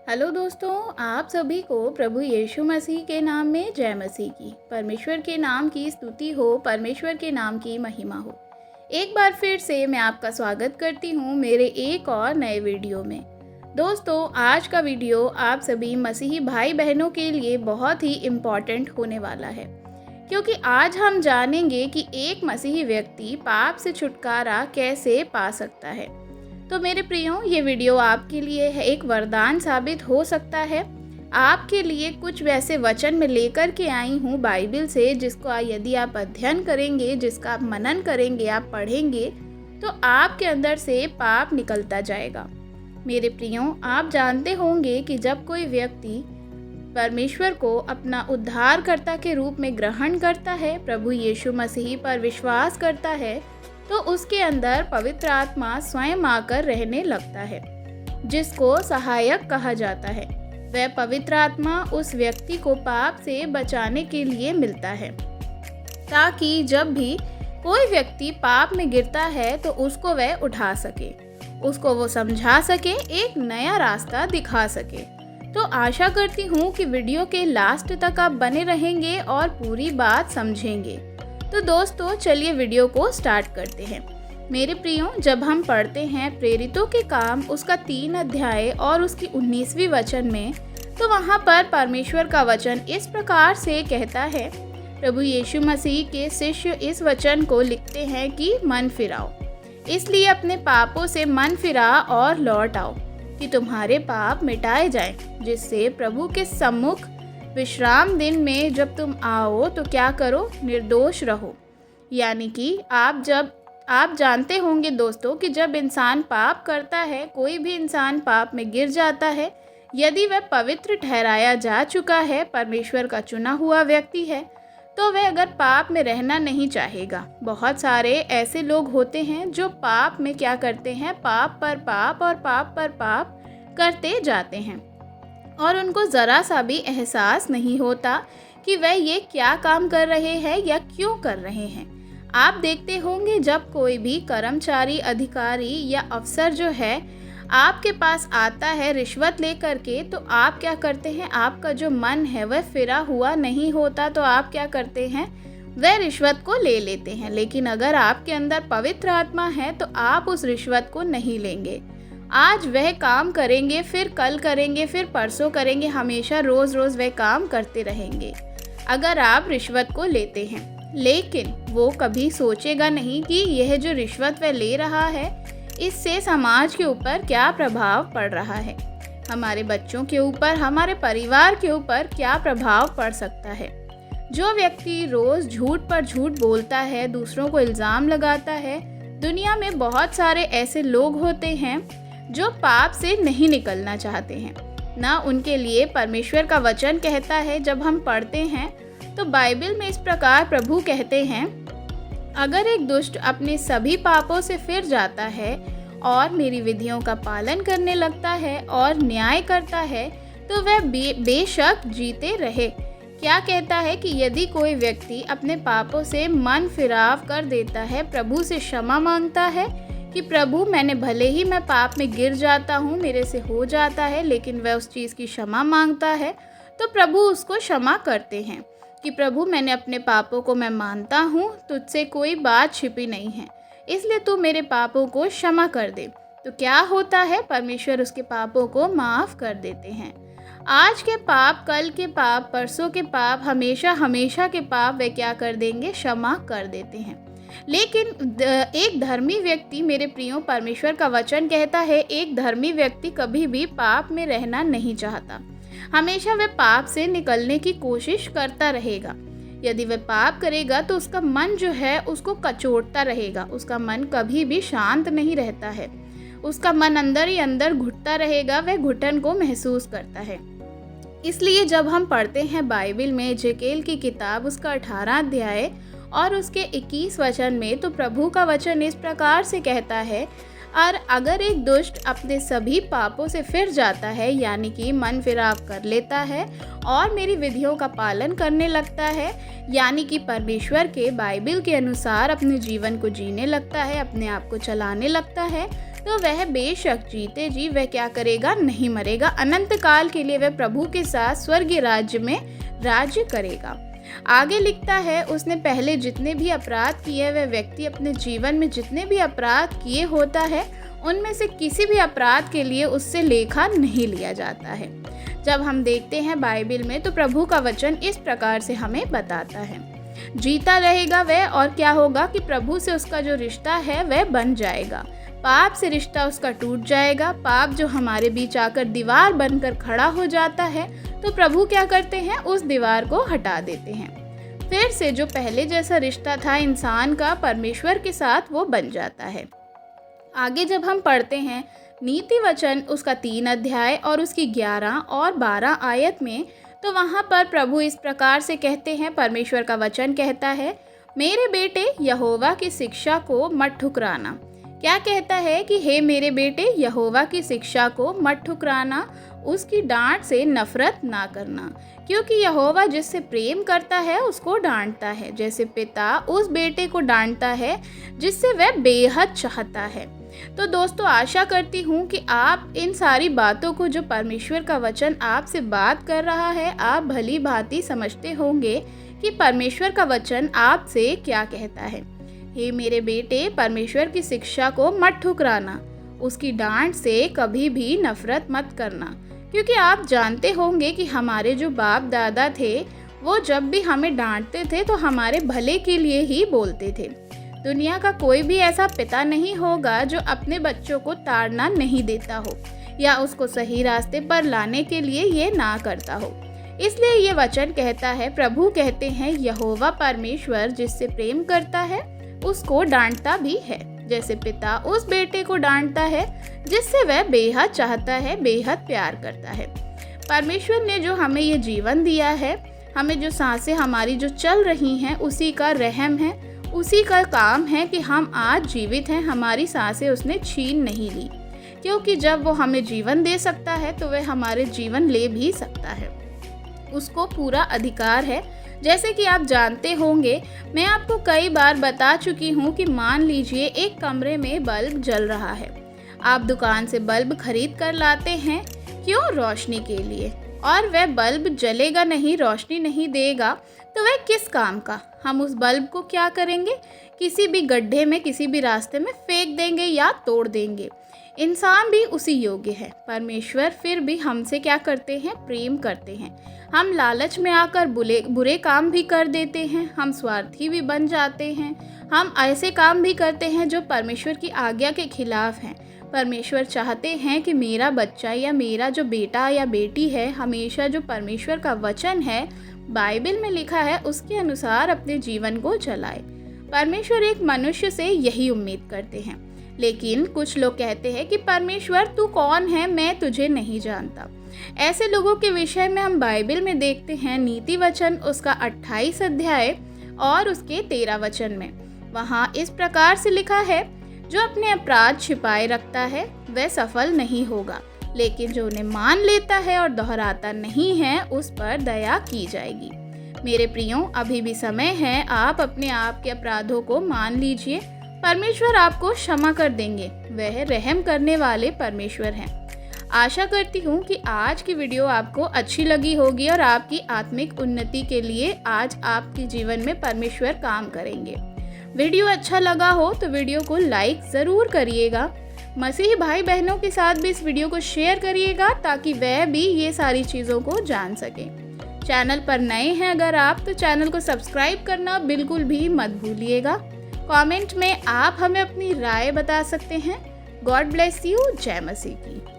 Hello दोस्तों, आप सभी को प्रभु यीशु मसीह के नाम में जय मसीह की। परमेश्वर के नाम की स्तुति हो, परमेश्वर के नाम की महिमा हो। एक बार फिर से मैं आपका स्वागत करती हूँ मेरे एक और नए वीडियो में। दोस्तों, आज का वीडियो आप सभी मसीही भाई बहनों के लिए बहुत ही इम्पॉर्टेंट होने वाला है, क्योंकि आज हम जानेंगे कि एक मसीही व्यक्ति पाप से छुटकारा कैसे पा सकता है। तो मेरे प्रियो, ये वीडियो आपके लिए है एक वरदान साबित हो सकता है। आपके लिए कुछ वैसे वचन मैं लेकर के आई हूँ बाइबल से, जिसको यदि आप अध्ययन करेंगे, जिसका आप मनन करेंगे, आप पढ़ेंगे, तो आपके अंदर से पाप निकलता जाएगा। मेरे प्रियो, आप जानते होंगे कि जब कोई व्यक्ति परमेश्वर को अपना उद्धारकर्ता के रूप में ग्रहण करता है, प्रभु यीशु मसीह पर विश्वास करता है, तो उसके अंदर पवित्र आत्मा स्वयं आकर रहने लगता है, जिसको सहायक कहा जाता है। वह पवित्र आत्मा उस व्यक्ति को पाप से बचाने के लिए मिलता है, ताकि जब भी कोई व्यक्ति पाप में गिरता है तो उसको वह उठा सके, उसको वो समझा सके, एक नया रास्ता दिखा सके। तो आशा करती हूँ कि वीडियो के लास्ट तक आप बने रहेंगे और पूरी बात समझेंगे। तो दोस्तों, चलिए वीडियो को स्टार्ट करते हैं। मेरे प्रियो, जब हम पढ़ते हैं प्रेरितों के काम उसका 3 अध्याय और उसकी 19वीं वचन में, तो वहाँ पर परमेश्वर का वचन इस प्रकार से कहता है। प्रभु यीशु मसीह के शिष्य इस वचन को लिखते हैं कि मन फिराओ, इसलिए अपने पापों से मन फिरा और लौट आओ कि तुम्हारे पाप मिटाए जाएं, जिससे प्रभु के सम्मुख विश्राम दिन में जब तुम आओ तो क्या करो, निर्दोष रहो। यानी कि आप जानते होंगे दोस्तों कि जब इंसान पाप करता है, कोई भी इंसान पाप में गिर जाता है, यदि वह पवित्र ठहराया जा चुका है, परमेश्वर का चुना हुआ व्यक्ति है, तो वह अगर पाप में रहना नहीं चाहेगा। बहुत सारे ऐसे लोग होते हैं जो पाप में क्या करते हैं, पाप पर पाप और पाप पर पाप करते जाते हैं, और उनको ज़रा सा भी एहसास नहीं होता कि वह ये क्या काम कर रहे हैं या क्यों कर रहे हैं। आप देखते होंगे जब कोई भी कर्मचारी, अधिकारी या अफसर जो है आपके पास आता है रिश्वत लेकर के, तो आप क्या करते हैं, आपका जो मन है वह फिरा हुआ नहीं होता, तो आप क्या करते हैं, वह रिश्वत को ले लेते हैं। लेकिन अगर आपके अंदर पवित्र आत्मा है तो आप उस रिश्वत को नहीं लेंगे। आज वह काम करेंगे, फिर कल करेंगे, फिर परसों करेंगे, हमेशा रोज़ रोज़ वह काम करते रहेंगे अगर आप रिश्वत को लेते हैं। लेकिन वो कभी सोचेगा नहीं कि यह जो रिश्वत वह ले रहा है, इससे समाज के ऊपर क्या प्रभाव पड़ रहा है, हमारे बच्चों के ऊपर, हमारे परिवार के ऊपर क्या प्रभाव पड़ सकता है। जो व्यक्ति रोज़ झूठ पर झूठ बोलता है, दूसरों को इल्ज़ाम लगाता है, दुनिया में बहुत सारे ऐसे लोग होते हैं जो पाप से नहीं निकलना चाहते हैं ना। उनके लिए परमेश्वर का वचन कहता है, जब हम पढ़ते हैं तो बाइबल में इस प्रकार प्रभु कहते हैं, अगर एक दुष्ट अपने सभी पापों से फिर जाता है और मेरी विधियों का पालन करने लगता है और न्याय करता है, तो वह बेशक जीते रहे। क्या कहता है कि यदि कोई व्यक्ति अपने पापों से मन फिराव कर देता है, प्रभु से क्षमा मांगता है कि प्रभु, मैं पाप में गिर जाता हूँ, मेरे से हो जाता है, लेकिन वह उस चीज़ की क्षमा मांगता है, तो प्रभु उसको क्षमा करते हैं कि प्रभु, मैंने अपने पापों को मैं मानता हूँ, तुझसे कोई बात छिपी नहीं है, इसलिए तू मेरे पापों को क्षमा कर दे। तो क्या होता है, परमेश्वर उसके पापों को माफ़ कर देते हैं। आज के पाप, कल के पाप, परसों के पाप, हमेशा हमेशा के पाप वे क्या कर देंगे, क्षमा कर देते हैं। लेकिन एक धर्मी व्यक्ति, मेरे प्रियो, परमेश्वर का वचन कहता है, एक धर्मी व्यक्ति कभी भी पाप में रहना नहीं चाहता, हमेशा वह पाप से निकलने की कोशिश करता रहेगा। यदि वह पाप करेगा तो उसका मन जो है उसको कचोटता रहेगा, उसका मन कभी भी शांत नहीं रहता है, उसका मन अंदर ही अंदर घुटता रहेगा, वह घुटन को महसूस करता है। इसलिए जब हम पढ़ते हैं बाइबल में एजेकियल की किताब उसका 18 अध्याय और उसके 21 वचन में, तो प्रभु का वचन इस प्रकार से कहता है, और अगर एक दुष्ट अपने सभी पापों से फिर जाता है, यानी कि मन फिराव कर लेता है और मेरी विधियों का पालन करने लगता है, यानी कि परमेश्वर के बाइबल के अनुसार अपने जीवन को जीने लगता है, अपने आप को चलाने लगता है, तो वह बेशक जीते जी वह क्या करेगा, नहीं मरेगा। अनंत काल के लिए वह प्रभु के साथ स्वर्गीय राज्य में राज्य करेगा। आगे लिखता है, उसने पहले जितने भी अपराध किए, वह व्यक्ति अपने जीवन में जितने भी अपराध किए होता है उनमें से किसी भी अपराध के लिए उससे लेखा नहीं लिया जाता है। जब हम देखते हैं बाइबल में तो प्रभु का वचन इस प्रकार से हमें बताता है, जीता रहेगा वह, और क्या होगा कि प्रभु से उसका जो रिश्ता है वह बन जाएगा। पाप से रिश्ता उसका टूट जाएगा। पाप जो हमारे बीच आकर दीवार बनकर खड़ा हो जाता है तो प्रभु क्या करते हैं, उस दीवार को हटा देते हैं। फिर से जो पहले जैसा रिश्ता था इंसान का परमेश्वर के साथ वो बन जाता है। आगे जब हम पढ़ते हैं नीति वचन उसका 3 अध्याय और उसकी 11 और 12 आयत में, तो वहाँ पर प्रभु इस प्रकार से कहते हैं, परमेश्वर का वचन कहता है, मेरे बेटे यहोवा की शिक्षा को मत ठुकराना। क्या कहता है कि हे मेरे बेटे, यहोवा की शिक्षा को मत ठुकराना, उसकी डांट से नफरत ना करना, क्योंकि यहोवा जिससे प्रेम करता है उसको डांटता है, जैसे पिता उस बेटे को डांटता है जिससे वह बेहद चाहता है। तो दोस्तों, आशा करती हूँ कि आप इन सारी बातों को जो परमेश्वर का वचन आपसे बात कर रहा है, आप भली भांति समझते होंगे कि परमेश्वर का वचन आपसे क्या कहता है। हे मेरे बेटे, परमेश्वर की शिक्षा को मत ठुकराना, उसकी डांट से कभी भी नफरत मत करना, क्योंकि आप जानते होंगे कि हमारे जो बाप दादा थे वो जब भी हमें डांटते थे तो हमारे भले के लिए ही बोलते थे। दुनिया का कोई भी ऐसा पिता नहीं होगा जो अपने बच्चों को ताड़ना नहीं देता हो या उसको सही रास्ते पर लाने के लिए ये ना करता हो। इसलिए ये वचन कहता है, प्रभु कहते हैं, यहोवा परमेश्वर जिससे प्रेम करता है उसको डांटता भी है, जैसे पिता उस बेटे को डांटता है जिससे वह बेहद चाहता है, बेहद प्यार करता है। परमेश्वर ने जो हमें ये जीवन दिया है, हमें जो सांसें हमारी जो चल रही हैं, उसी का रहम है, उसी का काम है कि हम आज जीवित हैं। हमारी सांसें उसने छीन नहीं ली, क्योंकि जब वो हमें जीवन दे सकता है तो वह हमारे जीवन ले भी सकता है। उसको पूरा अधिकार है। जैसे कि आप जानते होंगे, मैं आपको कई बार बता चुकी हूँ कि मान लीजिए एक कमरे में बल्ब जल रहा है। आप दुकान से बल्ब खरीद कर लाते हैं, क्यों? रोशनी के लिए। और वह बल्ब जलेगा नहीं, रोशनी नहीं देगा, तो वह किस काम का? हम उस बल्ब को क्या करेंगे? किसी भी गड्ढे में, किसी भी रास्ते में फेंक देंगे या तोड़ देंगे। इंसान भी उसी योग्य है। परमेश्वर फिर भी हमसे क्या करते हैं? प्रेम करते हैं। हम लालच में आकर बुरे काम भी कर देते हैं, हम स्वार्थी भी बन जाते हैं, हम ऐसे काम भी करते हैं जो परमेश्वर की आज्ञा के खिलाफ हैं। परमेश्वर चाहते हैं कि मेरा बच्चा या मेरा जो बेटा या बेटी है, हमेशा जो परमेश्वर का वचन है, बाइबल में लिखा है, उसके अनुसार अपने जीवन को चलाए। परमेश्वर एक मनुष्य से यही उम्मीद करते हैं। लेकिन कुछ लोग कहते हैं कि परमेश्वर तू कौन है, मैं तुझे नहीं जानता। ऐसे लोगों के विषय में हम बाइबल में देखते हैं नीति वचन उसका 28 अध्याय और उसके 13 वचन में। वहाँ इस प्रकार से लिखा है, जो अपने अपराध छिपाए रखता है वह सफल नहीं होगा, लेकिन जो उन्हें मान लेता है और दोहराता नहीं है उस पर दया की जाएगी। मेरे प्रियो, अभी भी समय है, आप अपने आप के अपराधों को मान लीजिए। परमेश्वर आपको क्षमा कर देंगे। वह रहम करने वाले परमेश्वर हैं। आशा करती हूँ कि आज की वीडियो आपको अच्छी लगी होगी और आपकी आत्मिक उन्नति के लिए आज आपके जीवन में परमेश्वर काम करेंगे। वीडियो अच्छा लगा हो तो वीडियो को लाइक ज़रूर करिएगा। मसीही भाई बहनों के साथ भी इस वीडियो को शेयर करिएगा ताकि वह भी ये सारी चीज़ों को जान सकें। चैनल पर नए हैं अगर आप, तो चैनल को सब्सक्राइब करना बिल्कुल भी मत भूलिएगा। कमेंट में आप हमें अपनी राय बता सकते हैं। God bless you. जय मसीह की।